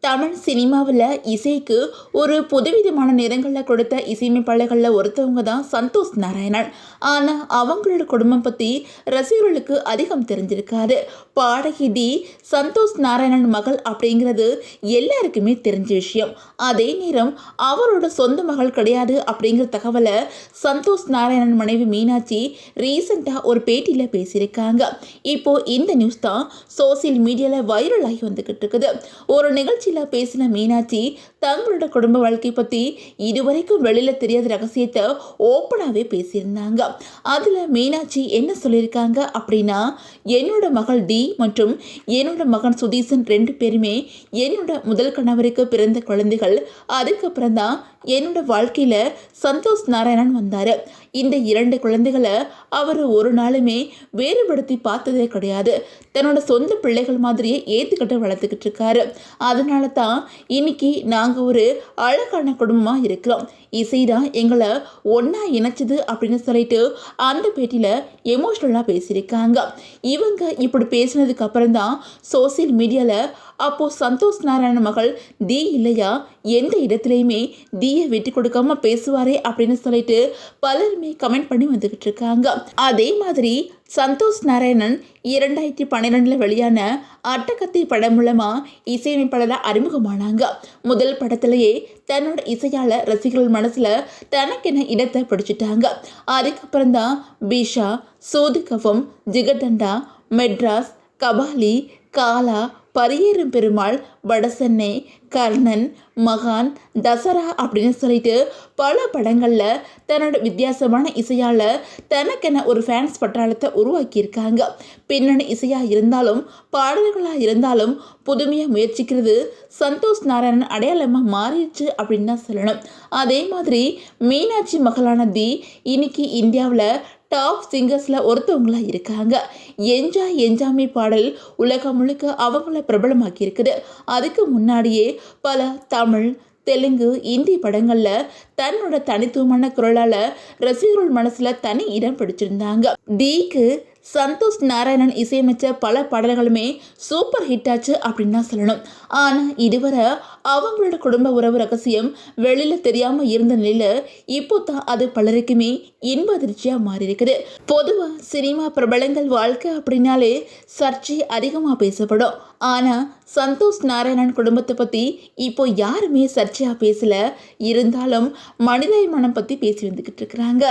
தமிழ் சினிமாவில் இசைக்கு ஒரு புதுவிதமான நிறங்களில் கொடுத்த இசையமைப்பாளர்களில் ஒருத்தவங்க தான் சந்தோஷ் நாராயணன். ஆனால் அவங்களோட குடும்பம் பற்றி ரசிகர்களுக்கு அதிகம் தெரிஞ்சிருக்காது. பாடகி தி சந்தோஷ் நாராயணன் மகள் அப்படிங்கிறது எல்லாருக்குமே தெரிஞ்ச விஷயம். அதே நேரம் அவரோட சொந்த மகள் கிடையாது அப்படிங்கிற தகவலை சந்தோஷ் நாராயணன் மனைவி மீனாட்சி ரீசெண்டாக ஒரு பேட்டியில் பேசியிருக்காங்க. இப்போது இந்த நியூஸ் தான் சோசியல் மீடியாவில் வைரலாகி வந்துக்கிட்டு இருக்குது. ஒரு நிகழ்ச்சி பேசின மீனாட்சி தங்களோட குடும்ப வாழ்க்கை பற்றி இதுவரைக்கும் வெளியில் தெரியாத ரகசியத்தை ஓப்பனாகவே பேசியிருந்தாங்க. அதில் மீனாட்சி என்ன சொல்லியிருக்காங்க அப்படின்னா, என்னோட மகள் தி மற்றும் என்னோட மகன் சுதீசன் 2 பேருமே என்னோட முதல் கணவருக்கு பிறந்த குழந்தைகள். அதுக்கப்புறம் தான் என்னோட வாழ்க்கையில் சந்தோஷ் நாராயணன் வந்தார். இந்த 2 குழந்தைகளை அவர் ஒரு நாளுமே வேறுபடுத்தி பார்த்ததே கிடையாது. தன்னோட சொந்த பிள்ளைகள் மாதிரியே ஏற்றுக்கிட்டு வளர்த்துக்கிட்டு இருக்காரு. அதனால தான் இன்னைக்கு நாங்கள் ஒரு அழகான குடும்பமாக இருக்கிறோம். இசை தான் எங்களை ஒன்றா இணைச்சது அப்படின்னு சொல்லிட்டு அந்த பேட்டியில் எமோஷ்னலாக பேசியிருக்காங்க. இவங்க இப்படி பேசினதுக்கு அப்புறம் தான் சோசியல் மீடியாவில் அப்போது சந்தோஷ் நாராயண மகள் தி இல்லையா, எந்த இடத்துலையுமே தீயை விட்டு கொடுக்காம பேசுவாரே அப்படின்னு சொல்லிட்டு பலருமே கமெண்ட் பண்ணி வந்துக்கிட்டு இருக்காங்க. அதே மாதிரி சந்தோஷ் நாராயணன் 2012 வெளியான அட்டகத்தி படம் மூலமாக இசையமைப்பாளராக அறிமுகமானாங்க. முதல் படத்திலேயே தன்னோட இசையால் ரசிகர்கள் மனசில் தனக்கென இடத்தை பிடிச்சிட்டாங்க. அதுக்கப்புறம் தான் பீஷா, சோதுகவம், ஜிகதண்டா, மெட்ராஸ், கபாலி, காலா, பரியேறும் பெருமாள், வடசென்னை, கர்ணன், மகான், தசரா அப்படின்னு சொல்லிட்டு பல படங்களில் தன்னோட வித்தியாசமான இசையால் தனக்கென ஒரு ஃபேன்ஸ் பட்டாளத்தை உருவாக்கியிருக்காங்க. பின்னணி இசையாக இருந்தாலும் பாடல்களாக இருந்தாலும் புதுமையாக முயற்சிக்கிறது சந்தோஷ் நாராயணன் அடையாளமாக மாறிடுச்சு அப்படின்னு தான் சொல்லணும். அதே மாதிரி மீனாட்சி மகளான தி இன்னைக்கு இந்தியாவில் டாப் சிங்கர்ஸில் ஒருத்தவங்களாக இருக்காங்க. என்ஜாமி பாடல் உலகம் முழுக்க அவங்கள பிரபலமாக்கி இருக்குது. அதுக்கு முன்னாடியே பல தமிழ், தெலுங்கு, இந்தி படங்களில் தன்னோட தனித்துவமான குரலால் ரசிகர்கள் மனசில் தனி இடம் பிடிச்சிருந்தாங்க. தீக்கு சந்தோஷ் நாராயணன் இசையமைச்ச பல பாடல்களுமே சூப்பர் ஹிட் ஆச்சு அப்படின்னு தான் சொல்லணும். ஆனால் இதுவரை அவங்களோட குடும்ப உறவு ரகசியம் வெளியில் தெரியாமல் இருந்த நிலையில் இப்போ தான் அது பலருக்குமே இன்ப அதிர்ச்சியாக மாறி இருக்குது. பொதுவாக சினிமா பிரபலங்கள் வாழ்க்கை அப்படின்னாலே சர்ச்சை அதிகமாக பேசப்படும். ஆனால் சந்தோஷ் நாராயணன் குடும்பத்தை பற்றி இப்போ யாருமே சர்ச்சையாக பேசலை. இருந்தாலும் மனிதாபிமானம் பற்றி பேசி வந்துக்கிட்டு இருக்கிறாங்க.